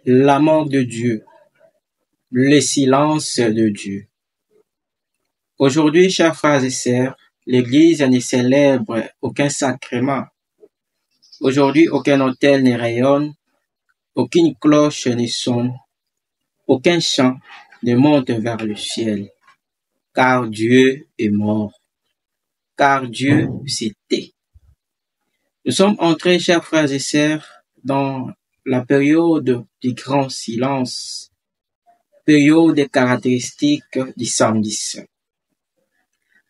l'amour de Dieu, le silence de Dieu. Aujourd'hui, chers frères et sœurs, l'Église ne célèbre aucun sacrement. Aujourd'hui, aucun autel ne rayonne, aucune cloche ne sonne, aucun chant ne monte vers le ciel, car Dieu est mort, car Dieu s'est tait. Nous sommes entrés, chers frères et sœurs, dans la période du grand silence, période caractéristique du samedi saint.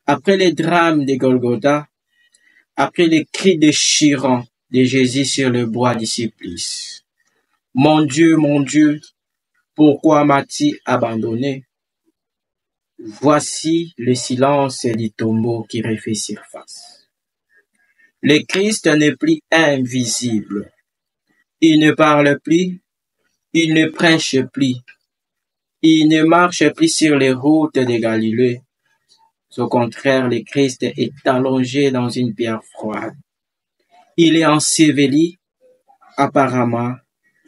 Après les drames de Golgotha, après les cris déchirants de Jésus sur le bois du supplice, mon Dieu, pourquoi m'as-tu abandonné? Voici le silence du tombeau qui refait surface. Le Christ n'est plus invisible. Il ne parle plus, il ne prêche plus, il ne marche plus sur les routes de Galilée. Au contraire, le Christ est allongé dans une pierre froide. Il est enseveli, apparemment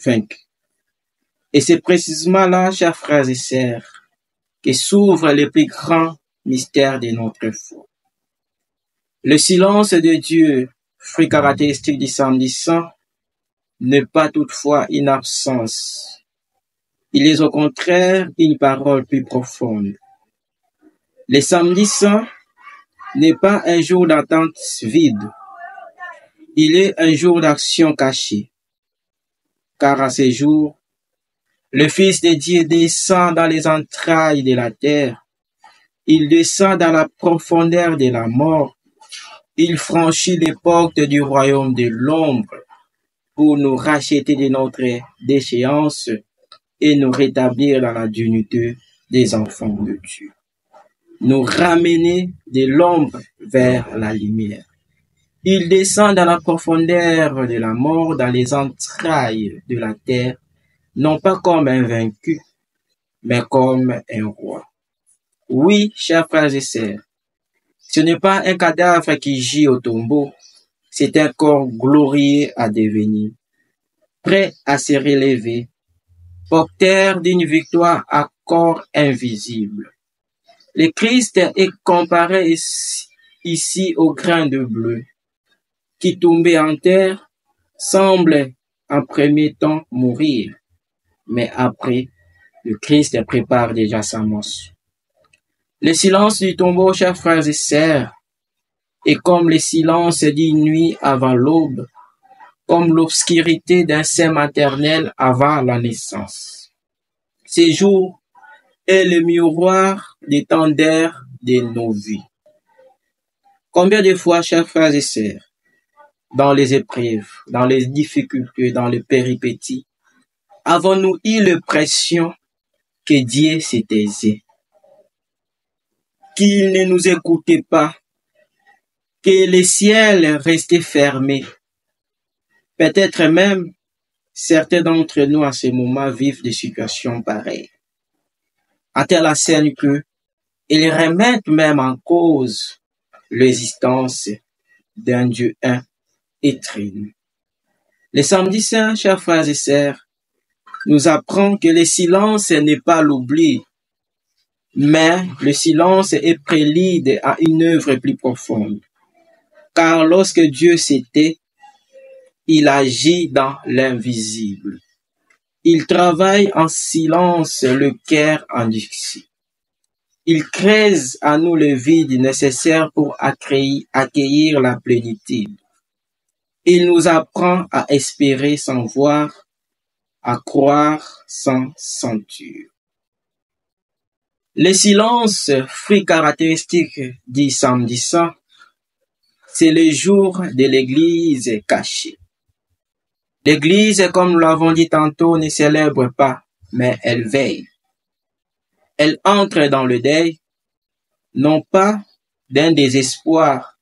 vaincu. Et c'est précisément là, chers frères et sœurs, que s'ouvre le plus grand mystère de notre foi. Le silence de Dieu, fruit caractéristique du samedi saint, n'est pas toutefois une absence. Il est au contraire une parole plus profonde. Le samedi saint n'est pas un jour d'attente vide. Il est un jour d'action cachée. Car à ce jour, le Fils de Dieu descend dans les entrailles de la terre. Il descend dans la profondeur de la mort. Il franchit les portes du royaume de l'ombre pour nous racheter de notre déchéance et nous rétablir dans la dignité des enfants de Dieu. Nous ramener de l'ombre vers la lumière. Il descend dans la profondeur de la mort, dans les entrailles de la terre, non pas comme un vaincu, mais comme un roi. Oui, chers frères et sœurs, ce n'est pas un cadavre qui gît au tombeau, c'est un corps glorieux à devenir, prêt à se relever, porteur d'une victoire à corps invisible. Le Christ est comparé ici au grain de bleu, qui tombé en terre semble en premier temps mourir, mais après, le Christ prépare déjà sa mort. Le silence du tombeau, chers frères et sœurs, est comme le silence d'une nuit avant l'aube, comme l'obscurité d'un sein maternel avant la naissance. Ce jour est le miroir des temps d'air de nos vies. Combien de fois, chers frères et sœurs, dans les épreuves, dans les difficultés, dans les péripéties, avons-nous eu l'impression que Dieu s'est taisé, qu'il ne nous écoutait pas, que le ciel restait fermé? Peut-être même, certains d'entre nous à ce moment vivent des situations pareilles. À telle scène que ils remettent même en cause l'existence d'un Dieu un et trine. Le samedi saint, chers frères et sœurs, nous apprend que le silence n'est pas l'oubli, mais le silence est prélude à une œuvre plus profonde. Car lorsque Dieu s'était, il agit dans l'invisible. Il travaille en silence le cœur endurci. Il creuse à nous le vide nécessaire pour accueillir la plénitude. Il nous apprend à espérer sans voir, à croire sans sentir. Le silence, fruit caractéristique du samedi saint, c'est le jour de l'Église cachée. L'Église, comme nous l'avons dit tantôt, ne célèbre pas, mais elle veille. Elle entre dans le deuil, non pas d'un désespoir,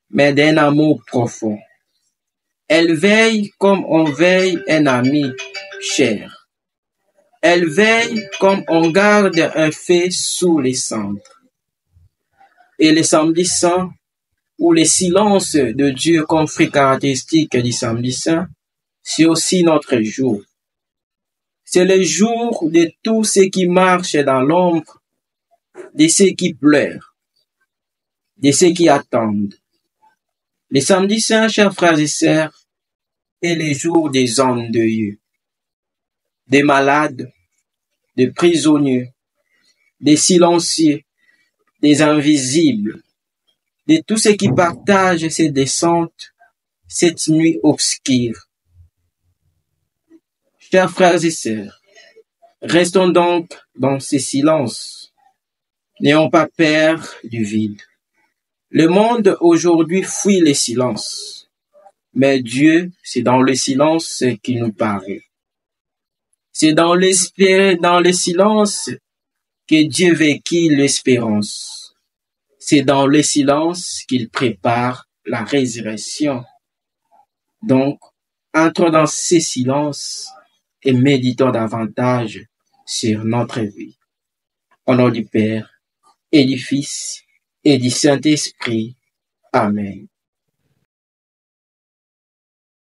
mais d'un amour profond. Elle veille comme on veille un ami cher. Elle veille comme on garde un feu sous les cendres. Et le samedi saint, ou le silence de Dieu comme fruit caractéristique du samedi saint, c'est aussi notre jour. C'est le jour de tous ceux qui marchent dans l'ombre, de ceux qui pleurent, de ceux qui attendent. Le samedi saint, chers frères et sœurs, est le jour des hommes deuilleux, des malades, des prisonniers, des silencieux, des invisibles, de tous ceux qui partagent ces descentes, cette nuit obscure. Chers frères et sœurs, restons donc dans ce silence. N'ayons pas peur du vide. Le monde aujourd'hui fuit le silence, mais Dieu, c'est dans le silence qu'il nous parle. C'est dans le silence que Dieu vécut l'espérance. C'est dans le silence qu'il prépare la résurrection. Donc, entrons dans ce silence et méditons davantage sur notre vie. Au nom du Père et du Fils et du Saint-Esprit. Amen.